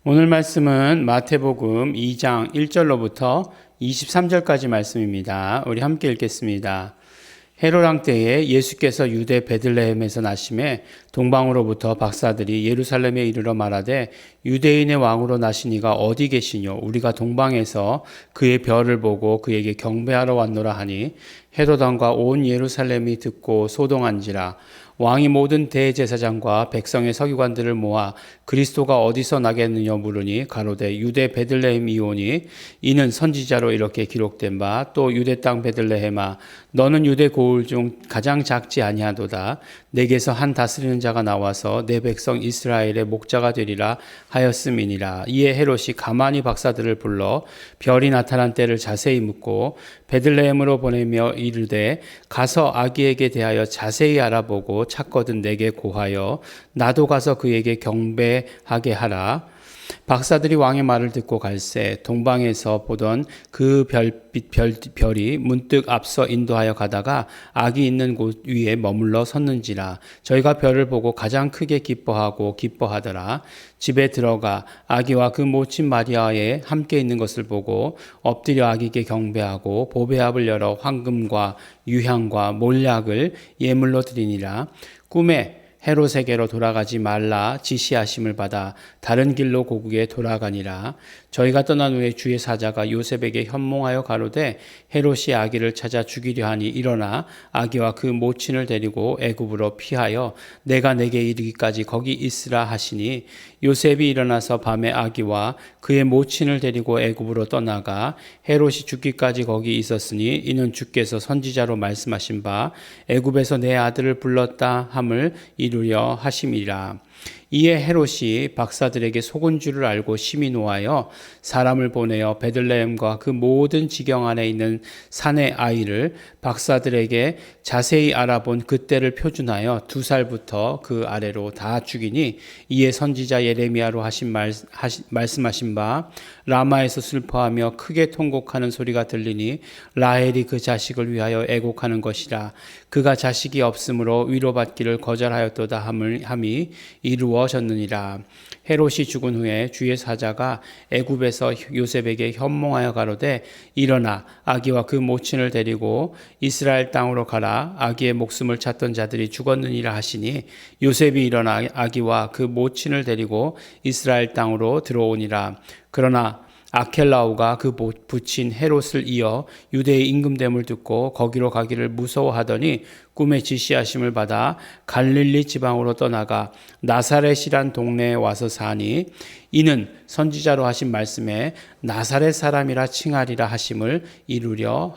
오늘 말씀은 마태복음 2장 1절로부터 23절까지 말씀입니다. 우리 함께 읽겠습니다. 헤롯 왕 때에 예수께서 유대 베들레헴에서 나심에 동방으로부터 박사들이 예루살렘에 이르러 말하되 유대인의 왕으로 나신 이가 어디 계시뇨? 우리가 동방에서 그의 별을 보고 그에게 경배하러 왔노라 하니 헤롯 왕과 온 예루살렘이 듣고 소동한지라. 왕이 모든 대제사장과 백성의 서기관들을 모아 그리스도가 어디서 나겠느냐 물으니 가로되 유대 베들레헴이오니 이는 선지자로 이렇게 기록된 바 또 유대 땅 베들레헴아 너는 유대 고을 중 가장 작지 아니하도다. 내게서 한 다스리는 자가 나와서 내 백성 이스라엘의 목자가 되리라 하였음이니라. 이에 헤롯이 가만히 박사들을 불러 별이 나타난 때를 자세히 묻고 베들레헴으로 보내며 이르되 가서 아기에게 대하여 자세히 알아보고 찾거든 내게 고하여 나도 가서 그에게 경배하게 하라. 박사들이 왕의 말을 듣고 갈새 동방에서 보던 그 별이 문득 앞서 인도하여 가다가 아기 있는 곳 위에 머물러 섰는지라. 저희가 별을 보고 가장 크게 기뻐하더라. 집에 들어가 아기와 그 모친 마리아에 함께 있는 것을 보고 엎드려 아기께 경배하고 보배압을 열어 황금과 유향과 몰약을 예물로 드리니라. 꿈에 헤롯에게로 돌아가지 말라 지시하심을 받아 다른 길로 고국에 돌아가니라. 저희가 떠난 후에 주의 사자가 요셉에게 현몽하여 가로되 헤롯이 아기를 찾아 죽이려 하니 일어나 아기와 그 모친을 데리고 애굽으로 피하여 내가 내게 이르기까지 거기 있으라 하시니 요셉이 일어나서 밤에 아기와 그의 모친을 데리고 애굽으로 떠나가 헤롯이 죽기까지 거기 있었으니 이는 주께서 선지자로 말씀하신 바 애굽에서 내 아들을 불렀다 함을 이루려 하심이라. 이에 헤롯이 박사들에게 속은 줄을 알고 심히 노하여 사람을 보내어 베들레헴과 그 모든 지경 안에 있는 산의 아이를 박사들에게 자세히 알아본 그때를 표준하여 2살부터 그 아래로 다 죽이니 이에 선지자 예레미야로 말씀하신 바 라마에서 슬퍼하며 크게 통곡하는 소리가 들리니 라헬이 그 자식을 위하여 애곡하는 것이라. 그가 자식이 없으므로 위로받기를 거절하였도다 함이 이루어졌느니라. 헤롯이 죽은 후에 주의 사자가 애굽에서 요셉에게 현몽하여 가로되 일어나 아기와 그 모친을 데리고 이스라엘 땅으로 가라. 아기의 목숨을 찾던 자들이 죽었느니라 하시니 요셉이 일어나 아기와 그 모친을 데리고 이스라엘 땅으로 들어오니라. 그러나 아켈라오가 그 부친 헤롯을 이어 유대의 임금됨을 듣고 거기로 가기를 무서워하더니 꿈에 지시하심을 받아 갈릴리 지방으로 떠나가 나사렛이란 동네에 와서 사니 이는 선지자로 하신 말씀에 나사렛 사람이라 칭하리라 하심을 이루려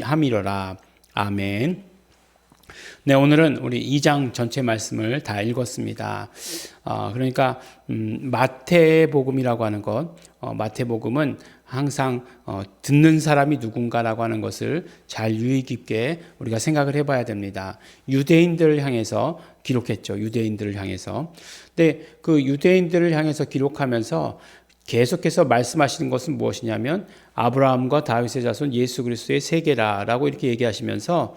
함이로라. 아멘. 네, 오늘은 우리 2장 전체 말씀을 다 읽었습니다. 그러니까 마태복음이라고 하는 것, 마태복음은 항상 듣는 사람이 누군가라고 하는 것을 잘 유의 깊게 우리가 생각을 해봐야 됩니다. 유대인들을 향해서 기록했죠. 유대인들을 향해서. 근데 그 유대인들을 향해서 기록하면서 계속해서 말씀하시는 것은 무엇이냐면 아브라함과 다윗의 자손 예수 그리스도의 세계라라고 이렇게 얘기하시면서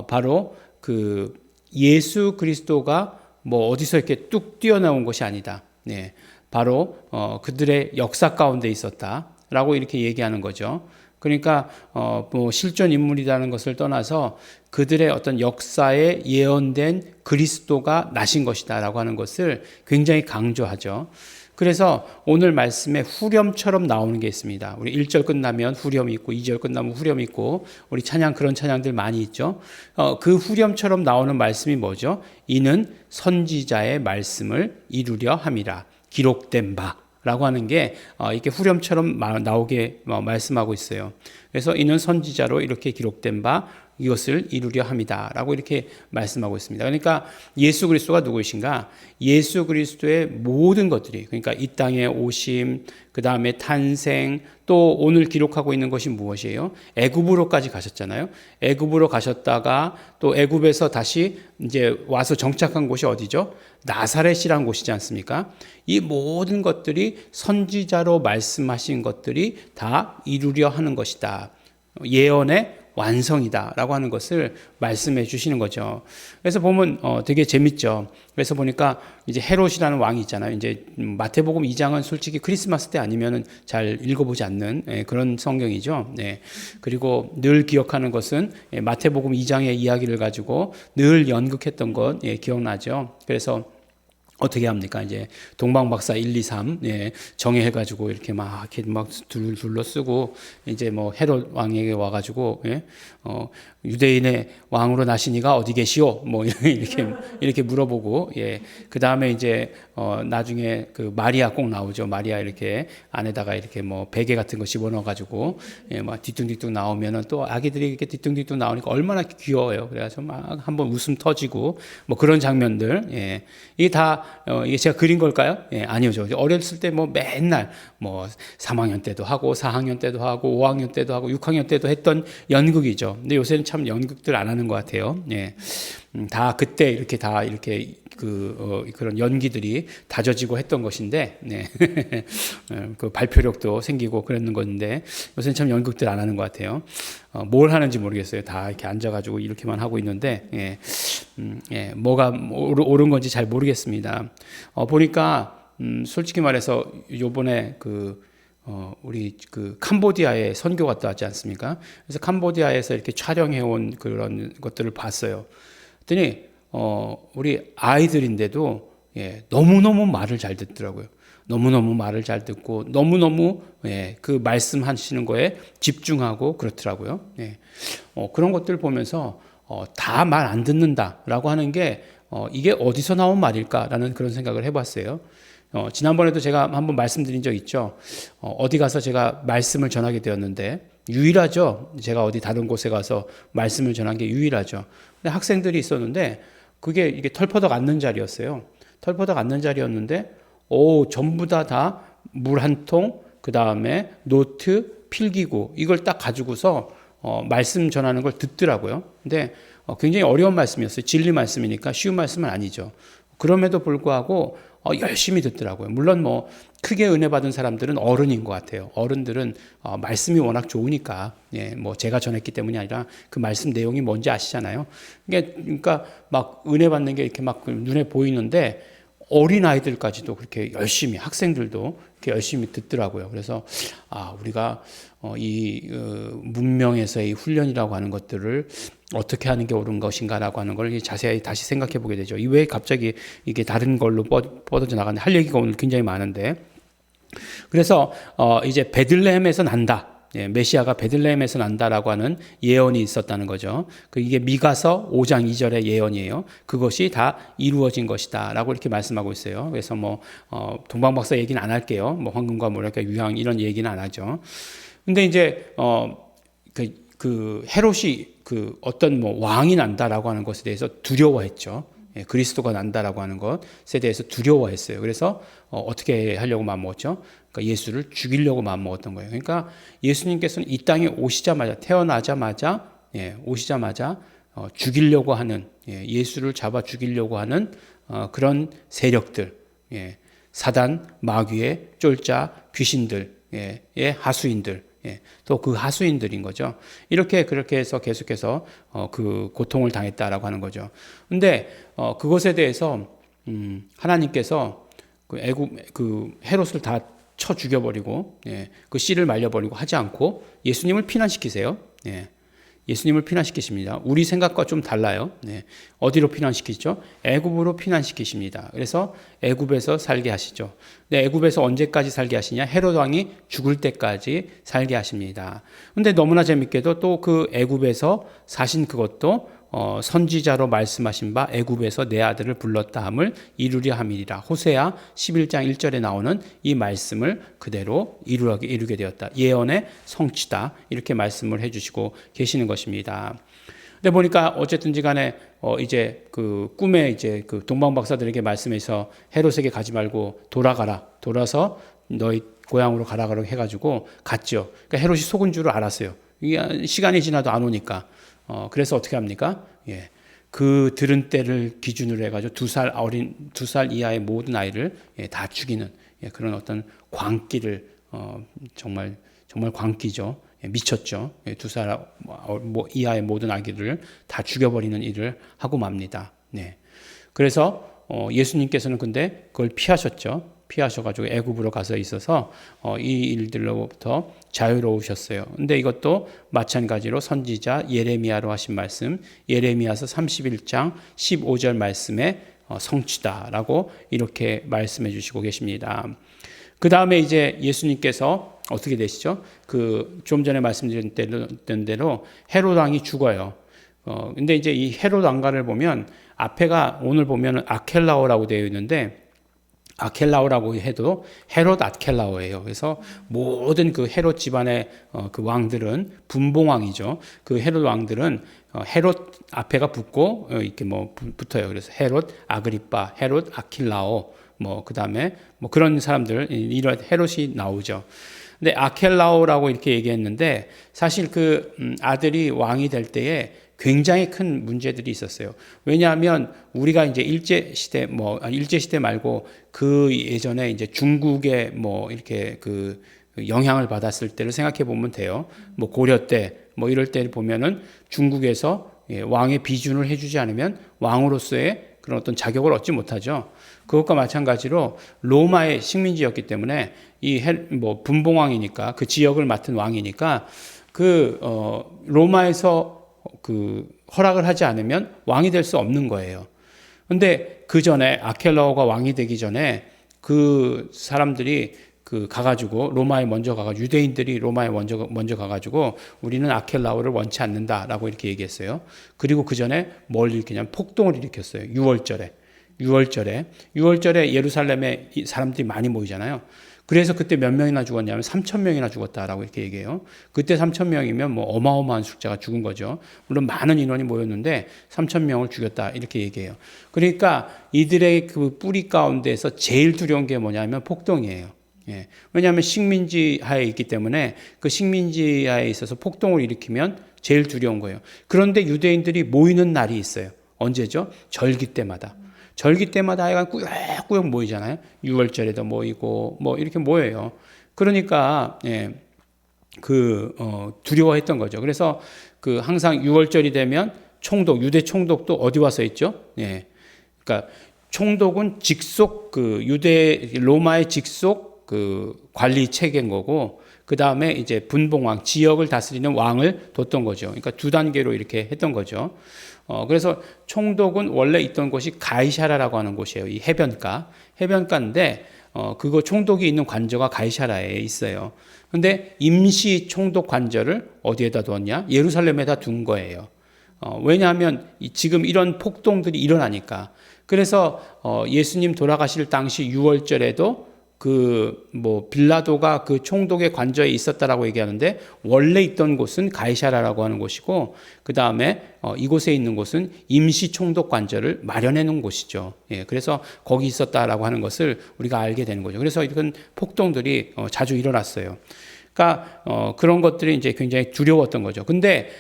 바로 그 예수 그리스도가 뭐 어디서 이렇게 뚝 뛰어나온 것이 아니다. 네, 바로 그들의 역사 가운데 있었다라고 이렇게 얘기하는 거죠. 그러니까 뭐 실존 인물이라는 것을 떠나서 그들의 어떤 역사에 예언된 그리스도가 나신 것이다라고 하는 것을 굉장히 강조하죠. 그래서 오늘 말씀에 후렴처럼 나오는 게 있습니다. 우리 1절 끝나면 후렴이 있고 2절 끝나면 후렴이 있고 우리 찬양 그런 찬양들 많이 있죠. 그 후렴처럼 나오는 말씀이 뭐죠? 이는 선지자의 말씀을 이루려 함이라. 기록된 바라고 하는 게 이렇게 후렴처럼 나오게 말씀하고 있어요. 그래서 이는 선지자로 이렇게 기록된 바 이것을 이루려 함이다라고 이렇게 말씀하고 있습니다. 그러니까 예수 그리스도가 누구이신가? 예수 그리스도의 모든 것들이, 그러니까 이 땅에 오심, 그 다음에 탄생, 또 오늘 기록하고 있는 것이 무엇이에요? 애굽으로까지 가셨잖아요. 애굽으로 가셨다가 또 애굽에서 다시 이제 와서 정착한 곳이 어디죠? 나사렛이라는 곳이지 않습니까? 이 모든 것들이 선지자로 말씀하신 것들이 다 이루려 하는 것이다. 예언의 완성이다라고 하는 것을 말씀해 주시는 거죠. 그래서 보면 되게 재밌죠. 그래서 보니까 이제 헤롯이라는 왕이 있잖아요. 이제 마태복음 2장은 솔직히 크리스마스 때 아니면은 잘 읽어보지 않는 그런 성경이죠. 네. 그리고 늘 기억하는 것은 마태복음 2장의 이야기를 가지고 늘 연극했던 것 기억나죠. 그래서 어떻게 합니까? 이제 동방박사 1, 2, 3 정해해가지고 이렇게 막 둘러 쓰고 이제 뭐 헤롯 왕에게 와가지고 유대인의 왕으로 나시니가 어디 계시오? 뭐 이렇게 물어보고 그 다음에 이제 나중에 그 마리아 꼭 나오죠. 마리아 이렇게 안에다가 이렇게 뭐 베개 같은 거 집어넣어가지고 막 뒤뚱뒤뚱 나오면은 또 아기들이 이렇게 뒤뚱뒤뚱 나오니까 얼마나 귀여워요. 그래가지고 막 한번 웃음 터지고 뭐 그런 장면들 이게 다 이게 제가 그린 걸까요? 아니요. 저 어렸을 때 뭐 맨날 뭐 3학년 때도 하고 4학년 때도 하고 5학년 때도 하고 6학년 때도 했던 연극이죠. 근데 요새는 참 연극들 안 하는 것 같아요. 다 그때 이렇게 다 이렇게 그런 연기들이 다져지고 했던 것인데, 그 발표력도 생기고 그랬는 건데, 요새는 참 연극들 안 하는 것 같아요. 뭘 하는지 모르겠어요. 다 이렇게 앉아가지고 이렇게만 하고 있는데, 뭐가 옳은 건지 잘 모르겠습니다. 보니까, 솔직히 말해서 요번에 우리 캄보디아에 선교 갔다 왔지 않습니까? 그래서 캄보디아에서 이렇게 촬영해온 그런 것들을 봤어요. 그랬더니, 우리 아이들인데도, 너무너무 말을 잘 듣더라고요. 너무너무 말을 잘 듣고, 너무너무, 그 말씀하시는 거에 집중하고 그렇더라고요. 그런 것들 보면서, 다 말 안 듣는다라고 하는 게, 이게 어디서 나온 말일까라는 그런 생각을 해봤어요. 지난번에도 제가 한번 말씀드린 적 있죠. 어디 가서 제가 말씀을 전하게 되었는데, 유일하죠. 제가 어디 다른 곳에 가서 말씀을 전한 게 유일하죠. 근데 학생들이 있었는데, 이게 털퍼덕 앉는 자리였어요. 털퍼덕 앉는 자리였는데, 전부 다 물 한 통, 그 다음에 노트, 필기구, 이걸 딱 가지고서, 말씀 전하는 걸 듣더라고요. 근데 굉장히 어려운 말씀이었어요. 진리 말씀이니까 쉬운 말씀은 아니죠. 그럼에도 불구하고, 열심히 듣더라고요. 물론 뭐 크게 은혜 받은 사람들은 어른인 것 같아요. 어른들은 말씀이 워낙 좋으니까 뭐 제가 전했기 때문이 아니라 그 말씀 내용이 뭔지 아시잖아요. 그러니까 막 은혜 받는 게 이렇게 막 눈에 보이는데 어린 아이들까지도 그렇게 열심히 학생들도 이렇게 열심히 듣더라고요. 그래서 우리가 이 문명에서의 훈련이라고 하는 것들을 어떻게 하는 게 옳은 것인가라고 하는 걸 자세히 다시 생각해 보게 되죠. 왜 갑자기 이게 다른 걸로 뻗어져 나가는데 할 얘기가 오늘 굉장히 많은데 그래서 이제 베들레헴에서 난다. 메시아가 베들레헴에서 난다라고 하는 예언이 있었다는 거죠. 이게 미가서 5장 2절의 예언이에요. 그것이 다 이루어진 것이다라고 이렇게 말씀하고 있어요. 그래서 뭐 동방박사 얘기는 안 할게요. 뭐 황금과 뭐랄까 유향 이런 얘기는 안 하죠. 근데 이제 헤롯이 어떤 뭐 왕이 난다라고 하는 것에 대해서 두려워했죠. 그리스도가 난다라고 하는 것에 대해서 두려워했어요. 그래서 어떻게 하려고 마음먹었죠? 그러니까 예수를 죽이려고 마음먹었던 거예요. 그러니까 예수님께서는 이 땅에 오시자마자 오시자마자 죽이려고 하는 예수를 잡아 죽이려고 하는 그런 세력들, 사단, 마귀의 쫄자, 귀신들의 하수인들. 또 그 하수인들인 거죠. 그렇게 해서 계속해서 그 고통을 당했다라고 하는 거죠. 근데 그것에 대해서 하나님께서 헤롯을 다 쳐 죽여버리고 그 씨를 말려버리고 하지 않고 예수님을 피난시키세요. 예수님을 피난시키십니다. 우리 생각과 좀 달라요. 어디로 피난시키죠? 애굽으로 피난시키십니다. 그래서 애굽에서 살게 하시죠. 근데 애굽에서 언제까지 살게 하시냐? 헤롯 왕이 죽을 때까지 살게 하십니다. 근데 너무나 재밌게도 또 그 애굽에서 사신 그것도 선지자로 말씀하신 바 애굽에서 내 아들을 불렀다 함을 이루려 함이리라. 호세아 11장 1절에 나오는 이 말씀을 그대로 이루게 되었다. 예언의 성취다. 이렇게 말씀을 해주시고 계시는 것입니다. 근데 보니까 어쨌든지 간에 이제 그 꿈에 이제 그 동방 박사들에게 말씀해서 헤롯에게 가지 말고 돌아서 너희 고향으로 가라고 해가지고 갔죠. 그러니까 헤롯이 속은 줄을 알았어요. 이게 시간이 지나도 안 오니까. 그래서 어떻게 합니까? 그 들은 때를 기준으로 해가지고 2살 이하의 모든 아이를 다 죽이는 그런 어떤 광기를 정말 정말 광기죠. 미쳤죠. 두 사람 이하의 모든 아기들을 다 죽여버리는 일을 하고 맙니다. 네. 그래서 예수님께서는 근데 그걸 피하셨죠. 피하셔가지고 애굽으로 가서 있어서 이 일들로부터 자유로우셨어요. 근데 이것도 마찬가지로 선지자 예레미야로 하신 말씀, 예레미야서 31장 15절 말씀의 성취다라고 이렇게 말씀해 주시고 계십니다. 그 다음에 이제 예수님께서 어떻게 되시죠? 좀 전에 말씀드렸던 대로 헤롯 왕이 죽어요. 근데 이제 이 헤롯 왕가를 보면 앞에가 오늘 보면 아켈라오라고 되어 있는데 아켈라오라고 해도 헤롯 아켈라오예요. 그래서 모든 그 헤롯 집안의 그 왕들은 분봉왕이죠. 그 헤롯 왕들은 헤롯 앞에가 붙고 이렇게 뭐 붙어요. 그래서 헤롯 아그리빠, 헤롯 아킬라오, 그 다음에 그런 사람들 이런 헤롯이 나오죠. 근데 아켈라오라고 이렇게 얘기했는데 사실 그 아들이 왕이 될 때에 굉장히 큰 문제들이 있었어요. 왜냐하면 우리가 이제 일제시대 말고 그 예전에 이제 중국의 이렇게 그 영향을 받았을 때를 생각해 보면 돼요. 고려 때 이럴 때 보면은 중국에서 왕의 비준을 해주지 않으면 왕으로서의 그런 어떤 자격을 얻지 못하죠. 그것과 마찬가지로 로마의 식민지였기 때문에 분봉왕이니까 그 지역을 맡은 왕이니까 로마에서 허락을 하지 않으면 왕이 될 수 없는 거예요. 근데 그 전에 아켈라오가 왕이 되기 전에 그 사람들이 가가지고 로마에 먼저 가가지고 유대인들이 로마에 먼저 가가지고 우리는 아켈라오를 원치 않는다라고 이렇게 얘기했어요. 그리고 그 전에 뭘 일으키냐면 폭동을 일으켰어요. 6월절에 예루살렘에 사람들이 많이 모이잖아요. 그래서 그때 몇 명이나 죽었냐면 3,000명이나 죽었다라고 이렇게 얘기해요. 그때 3,000명이면 어마어마한 숫자가 죽은 거죠. 물론 많은 인원이 모였는데 3,000명을 죽였다 이렇게 얘기해요. 그러니까 이들의 그 뿌리 가운데에서 제일 두려운 게 뭐냐면 폭동이에요. 왜냐하면 식민지 하에 있기 때문에 그 식민지 하에 있어서 폭동을 일으키면 제일 두려운 거예요. 그런데 유대인들이 모이는 날이 있어요. 언제죠? 절기 때마다 하여간 꾸역꾸역 모이잖아요. 6월절에도 모이고 이렇게 모여요. 그러니까 두려워했던 거죠. 그래서 항상 6월절이 되면 유대 총독도 어디 와서 있죠? 그러니까 총독은 직속 로마의 직속 관리 체계인 거고, 그 다음에 이제 분봉왕, 지역을 다스리는 왕을 뒀던 거죠. 그러니까 두 단계로 이렇게 했던 거죠. 그래서 총독은 원래 있던 곳이 가이사라라고 하는 곳이에요. 이 해변가인데, 그거 총독이 있는 관저가 가이사라에 있어요. 근데 임시 총독 관저를 어디에다 두었냐? 예루살렘에다 둔 거예요. 왜냐하면 지금 이런 폭동들이 일어나니까. 그래서 예수님 돌아가실 당시 6월절에도 빌라도가 그 총독의 관저에 있었다라고 얘기하는데 원래 있던 곳은 가이사라라고 하는 곳이고, 그 다음에 이곳에 있는 곳은 임시 총독 관저를 마련해 놓은 곳이죠. 그래서 거기 있었다라고 하는 것을 우리가 알게 되는 거죠. 그래서 이런 폭동들이 자주 일어났어요. 그러니까 그런 것들이 이제 굉장히 두려웠던 거죠. 근데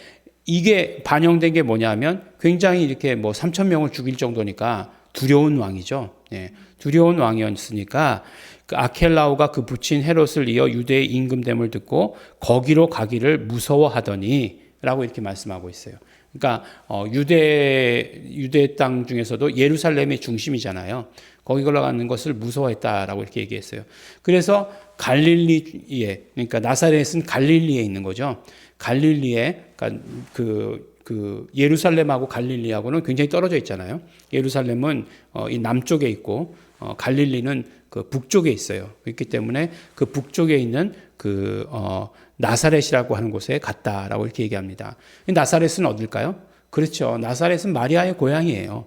이게 반영된 게 뭐냐면 굉장히 이렇게 3,000명을 죽일 정도니까 두려운 왕이죠. 두려운 왕이었으니까 그 아켈라오가 그 부친 헤롯을 이어 유대의 임금됨을 듣고 거기로 가기를 무서워하더니 라고 이렇게 말씀하고 있어요. 그러니까 유대 땅 중에서도 예루살렘이 중심이잖아요. 거기 올라가는 것을 무서워했다라고 이렇게 얘기했어요. 그래서 갈릴리에, 그러니까 나사렛은 갈릴리에 있는 거죠. 갈릴리에, 그러니까 예루살렘하고 갈릴리하고는 굉장히 떨어져 있잖아요. 예루살렘은 이 남쪽에 있고 갈릴리는 그 북쪽에 있어요. 그렇기 때문에 그 북쪽에 있는 나사렛이라고 하는 곳에 갔다라고 이렇게 얘기합니다. 나사렛은 어딜까요? 그렇죠. 나사렛은 마리아의 고향이에요.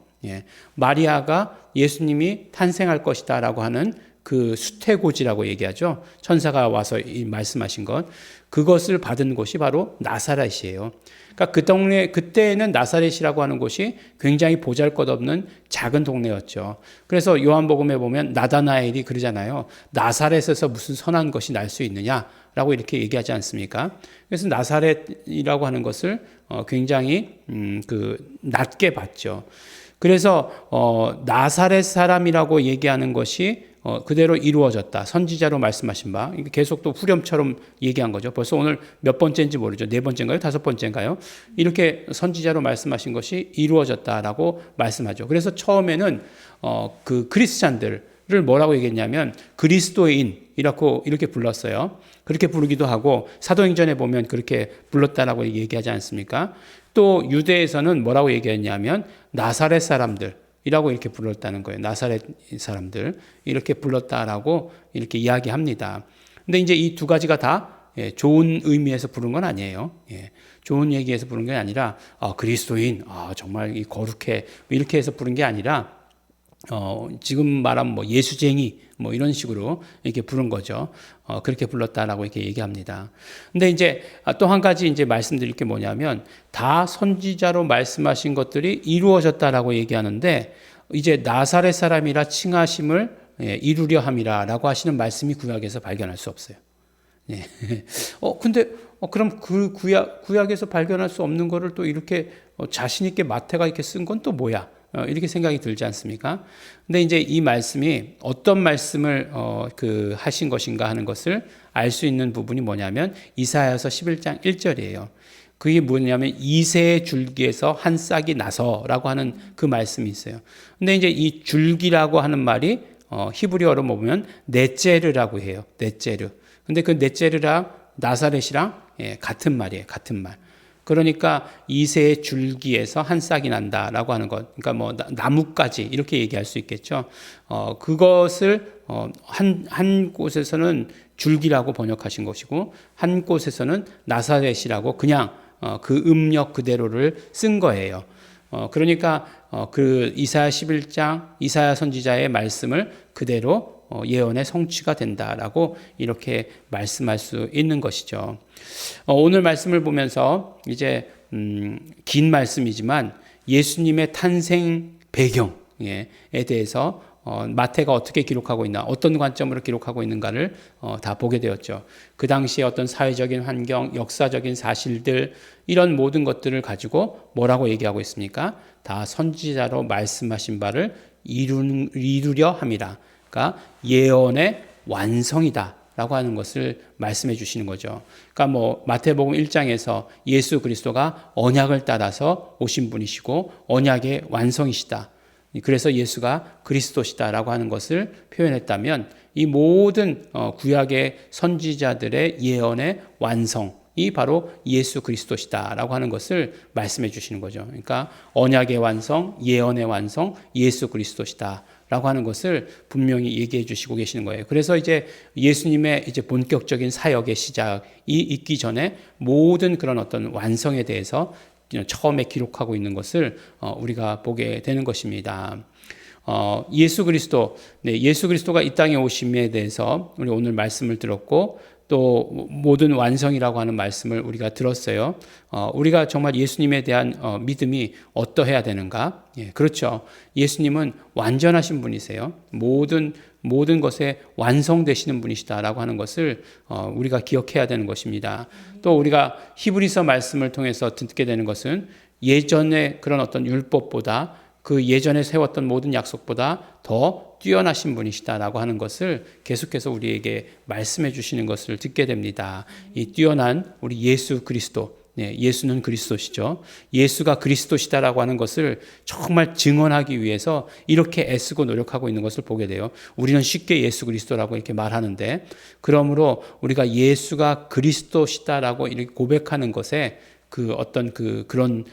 마리아가 예수님이 탄생할 것이다라고 하는 그 수태고지라고 얘기하죠. 천사가 와서 말씀하신 것. 그것을 받은 곳이 바로 나사렛이에요. 그러니까 그 동네, 그때는 나사렛이라고 하는 곳이 굉장히 보잘것없는 작은 동네였죠. 그래서 요한복음에 보면 나다나엘이 그러잖아요. 나사렛에서 무슨 선한 것이 날 수 있느냐라고 이렇게 얘기하지 않습니까? 그래서 나사렛이라고 하는 것을 굉장히 낮게 봤죠. 그래서 나사렛 사람이라고 얘기하는 것이 그대로 이루어졌다. 선지자로 말씀하신 바. 계속 또 후렴처럼 얘기한 거죠. 벌써 오늘 몇 번째인지 모르죠. 네 번째인가요? 다섯 번째인가요? 이렇게 선지자로 말씀하신 것이 이루어졌다라고 말씀하죠. 그래서 처음에는 그 크리스찬들을 뭐라고 얘기했냐면 그리스도인이라고 이렇게 불렀어요. 그렇게 부르기도 하고 사도행전에 보면 그렇게 불렀다라고 얘기하지 않습니까? 또 유대에서는 뭐라고 얘기했냐면 나사렛 사람들 이라고 이렇게 불렀다는 거예요. 나사렛 사람들 이렇게 불렀다라고 이렇게 이야기합니다. 근데 이제 이 두 가지가 다 좋은 의미에서 부른 건 아니에요. 좋은 얘기에서 부른 게 아니라 그리스도인, 정말 거룩해 이렇게 해서 부른 게 아니라 지금 말하면 뭐 예수쟁이 뭐 이런 식으로 이렇게 부른 거죠. 그렇게 불렀다라고 이렇게 얘기합니다. 근데 이제 또 한 가지 이제 말씀드릴 게 뭐냐면 다 선지자로 말씀하신 것들이 이루어졌다라고 얘기하는데 이제 나사렛 사람이라 칭하심을 이루려 함이라라고 하시는 말씀이 구약에서 발견할 수 없어요. 근데 그럼 그 구약에서 발견할 수 없는 거를 또 이렇게 자신 있게 마태가 이렇게 쓴 건 또 뭐야? 이렇게 생각이 들지 않습니까? 근데 이제 이 말씀이 어떤 말씀을 하신 것인가 하는 것을 알 수 있는 부분이 뭐냐면 이사야서 11장 1절이에요. 그게 뭐냐면 이새의 줄기에서 한 싹이 나서라고 하는 그 말씀이 있어요. 근데 이제 이 줄기라고 하는 말이 히브리어로 보면 넷제르라고 해요. 넷제르. 근데 그 넷제르랑 나사렛이랑 같은 말이에요. 같은 말. 그러니까 이새의 줄기에서 한 싹이 난다라고 하는 것. 그러니까 뭐 나무까지 이렇게 얘기할 수 있겠죠. 그것을 한 곳에서는 줄기라고 번역하신 것이고 한 곳에서는 나사렛이라고 그냥 그 음력 그대로를 쓴 거예요. 그러니까 그 이사야 11장 이사야 선지자의 말씀을 그대로 예언의 성취가 된다라고 이렇게 말씀할 수 있는 것이죠. 오늘 말씀을 보면서 이제 긴 말씀이지만 예수님의 탄생 배경에 대해서 마태가 어떻게 기록하고 있나, 어떤 관점으로 기록하고 있는가를 다 보게 되었죠. 그 당시에 어떤 사회적인 환경, 역사적인 사실들 이런 모든 것들을 가지고 뭐라고 얘기하고 있습니까? 다 선지자로 말씀하신 바를 이루려 함이라. 그러니까 예언의 완성이다라고 하는 것을 말씀해 주시는 거죠. 그러니까 뭐 마태복음 1장에서 예수 그리스도가 언약을 따라서 오신 분이시고 언약의 완성이시다. 그래서 예수가 그리스도시다라고 하는 것을 표현했다면 이 모든 구약의 선지자들의 예언의 완성이 바로 예수 그리스도시다라고 하는 것을 말씀해 주시는 거죠. 그러니까 언약의 완성, 예언의 완성, 예수 그리스도시다. 라고 하는 것을 분명히 얘기해 주시고 계시는 거예요. 그래서 이제 예수님의 이제 본격적인 사역의 시작이 있기 전에 모든 그런 어떤 완성에 대해서 처음에 기록하고 있는 것을 우리가 보게 되는 것입니다. 예수 그리스도가 이 땅에 오심에 대해서 우리 오늘 말씀을 들었고 또 모든 완성이라고 하는 말씀을 우리가 들었어요. 우리가 정말 예수님에 대한 믿음이 어떠해야 되는가? 그렇죠. 예수님은 완전하신 분이세요. 모든 것에 완성되시는 분이시다라고 하는 것을 우리가 기억해야 되는 것입니다. 또 우리가 히브리서 말씀을 통해서 듣게 되는 것은 예전의 그런 어떤 율법보다 그 예전에 세웠던 모든 약속보다 더 뛰어나신 분이시다라고 하는 것을 계속해서 우리에게 말씀해 주시는 것을 듣게 됩니다. 이 뛰어난 우리 예수 그리스도, 예수는 그리스도시죠. 예수가 그리스도시다라고 하는 것을 정말 증언하기 위해서 이렇게 애쓰고 노력하고 있는 것을 보게 돼요. 우리는 쉽게 예수 그리스도라고 이렇게 말하는데, 그러므로 우리가 예수가 그리스도시다라고 이렇게 고백하는 것에 그 어떤 그런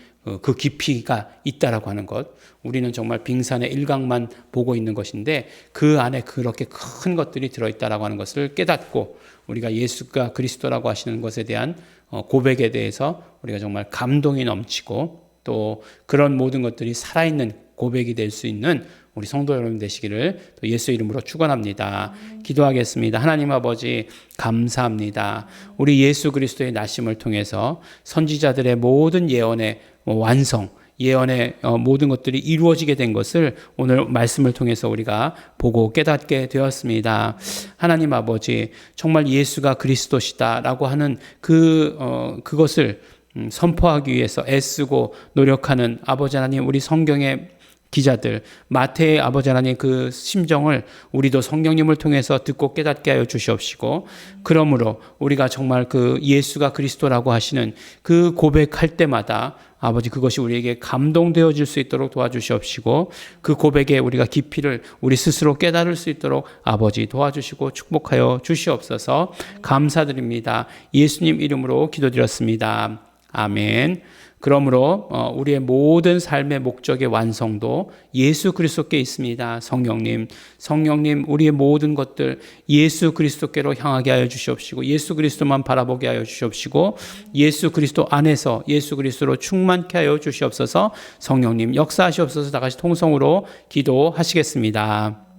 깊이가 있다라고 하는 것, 우리는 정말 빙산의 일각만 보고 있는 것인데 그 안에 그렇게 큰 것들이 들어있다라고 하는 것을 깨닫고 우리가 예수가 그리스도라고 하시는 것에 대한 고백에 대해서 우리가 정말 감동이 넘치고 또 그런 모든 것들이 살아있는 고백이 될 수 있는 우리 성도 여러분 되시기를 또 예수 이름으로 축원합니다. 기도하겠습니다. 하나님 아버지 감사합니다. 우리 예수 그리스도의 나심을 통해서 선지자들의 모든 예언의 완성, 예언의 모든 것들이 이루어지게 된 것을 오늘 말씀을 통해서 우리가 보고 깨닫게 되었습니다. 하나님 아버지 정말 예수가 그리스도시다라고 하는 그것을 선포하기 위해서 애쓰고 노력하는 아버지 하나님, 우리 성경의 기자들, 마태의 아버지 하나님 그 심정을 우리도 성령님을 통해서 듣고 깨닫게 하여 주시옵시고, 그러므로 우리가 정말 그 예수가 그리스도라고 하시는 그 고백할 때마다 아버지 그것이 우리에게 감동되어질 수 있도록 도와주시옵시고, 그 고백에 우리가 깊이를 우리 스스로 깨달을 수 있도록 아버지 도와주시고 축복하여 주시옵소서. 감사드립니다. 예수님 이름으로 기도드렸습니다. 아멘. 그러므로 우리의 모든 삶의 목적의 완성도 예수 그리스도께 있습니다. 성령님 우리의 모든 것들 예수 그리스도께로 향하게 하여 주시옵시고, 예수 그리스도만 바라보게 하여 주시옵시고, 예수 그리스도 안에서 예수 그리스도로 충만케 하여 주시옵소서. 성령님 역사하시옵소서. 다 같이 통성으로 기도하시겠습니다.